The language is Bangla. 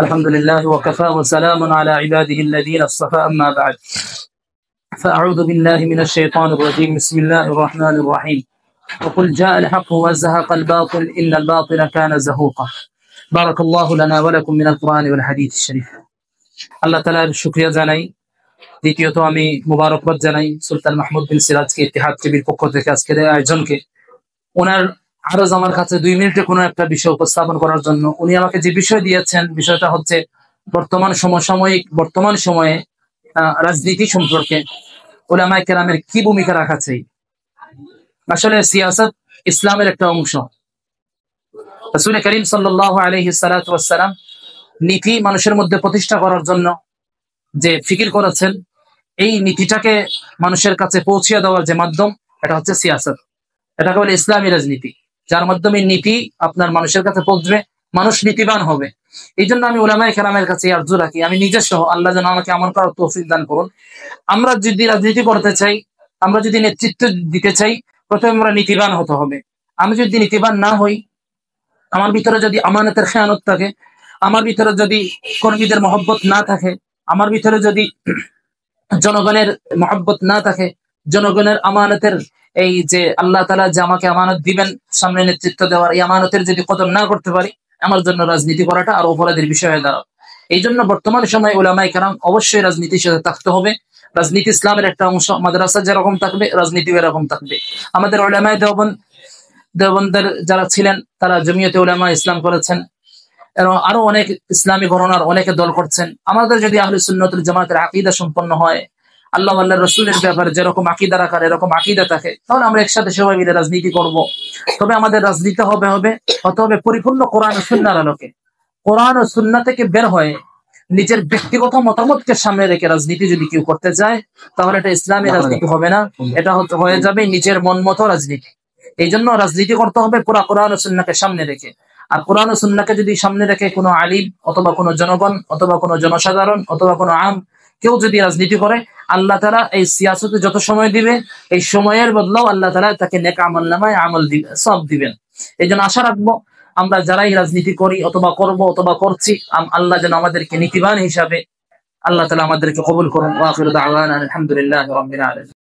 الحمد لله وكفى وسلام على عباده الذين اصطفى أما بعد فأعوذ بالله من الشيطان الرجيم بسم الله الرحمن الرحيم وقل جاء الحق وزهق الباطل إن الباطل كان زهوقا بارك الله لنا ولكم من القرآن والحديث الشريف আল্লাহ তাআলার শুকরিয়া জানাই। দ্বিতীয়ত আমি মোবারকবাদ জানাই সুলতান মাহমুদ বিন সিরাজকে ইত্তেহাদ টিভির পক্ষ থেকে আজকের আয়োজনকে। ওনার আরজ আমার কাছে 2 মিনিটে কোনো একটা বিষয় উপস্থাপন করার জন্য। উনি আমাকে যে বিষয় দিয়েছেন বিষয়টা হচ্ছে বর্তমান সময়ে রাজনীতি সম্পর্কে উলামায়ে কেরামের কি ভূমিকা রাখা চাই। আসলে সিয়াসত ইসলামের একটা অংশ। রাসূল করিম সাল্লাল্লাহু আলাইহি ওয়াসাল্লাম নীতি মানুষের মধ্যে প্রতিষ্ঠা করার জন্য যে ফিকির করেছেন, এই নীতিটাকে মানুষের কাছে পৌঁছে দেওয়ার যে মাধ্যম, এটা হচ্ছে সিয়াসত। এটাকে বলে ইসলামী রাজনীতি, যার মাধ্যমে নীতি আপনার মানুষের কাছে পৌঁছবে, মানুষ নীতিবান হবে। এই জন্য আমি উলামায়ে কেরামের কাছে আরজু রাখি, আমি নিজে সহ আল্লাহ যেন আমাকে আমল করার তৌফিক দান করুন। আমরা যদি রাজনীতি করতে চাই, আমরা যদি নেতৃত্ব দিতে চাই, প্রথমে আমরা নীতিবান হতে হবে। আমি যদি নীতিবান না হই, আমার ভিতরে যদি আমানতের খেয়ানত থাকে, আমার ভিতরে যদি কর্মীদের মহব্বত না থাকে, আমার ভিতরে যদি জনগণের মহব্বত না থাকে, জনগণের আমানতের এই যে আল্লাহ তাআলা যে আমাকে আমানত দিবেন সামনে নেতৃত্ব দেওয়ার, এই আমানতের যদি কদর না করতে পারি, আমার জন্য রাজনীতি করাটা আরো অপরাধের বিষয় হয়ে দাঁড়ায়। এই জন্য বর্তমান সময়ে উলামায়ে কেরাম অবশ্যই রাজনীতির সাথে থাকতে হবে। রাজনীতি ইসলামের একটা অংশ। মাদ্রাসা যেরকম থাকবে, রাজনীতি এরকম থাকবে। আমাদের উলামায়ে দেওবন্দের যারা ছিলেন, তারা জমিয়তে উলামা ইসলাম করেছেন, এবং আরো অনেক ইসলামী ঘরানার অনেকে দল করছেন। আমাদের যদি আহলে সুন্নাত ওয়াল জামাতের আকীদা সম্পন্ন হয়, আল্লাহ আল্লাহর রাসূলের ব্যাপারে যেরকম আকীদা রাখার এরকম আকীদা থাকে, তাহলে আমরা একসাথে সবাই মিলে রাজনীতি করব। তবে আমাদের রাজনীতি হতে হবে পরিপূর্ণ কোরআন ও সুন্নাহর আলোকে। কোরআন ও সুন্নাহ থেকে বের হয়ে নিজের ব্যক্তিগত মতামতকে সামনে রেখে রাজনীতি যদি কেউ করতে চায়, তাহলে এটা ইসলামী রাজনীতি হবে না, এটা হয়ে যাবে নিজের মন মতো রাজনীতি। এই জন্য রাজনীতি করতে হবে পুরা কোরআন ও সুন্নাহকে সামনে রেখে। আর কোরআন ও সুন্নাহকে যদি সামনে রেখে কোনো আলিম অথবা কোনো জনগণ অথবা কোনো জনসাধারণ অথবা কোনো আম কেউ যদি রাজনীতি করে, আল্লাহ তাআলা এই সিয়াসতে যত সময় দিবে, এই সময়ের বদলাও আল্লাহ তাআলা তাকে নেক আমলনামায় আমল দিবে, সব দিবেন। এই জন্য আশা রাখবো আমরা যারাই রাজনীতি করি অথবা করব অথবা করছি, আল্লাহ যেন আমাদেরকে নীতিবান হিসাবে আল্লাহ তাআলা আমাদেরকে কবুল করুন। ওয়া আখিরু দাওয়ানা আলহামদুলিল্লাহি রাব্বিল আলামিন।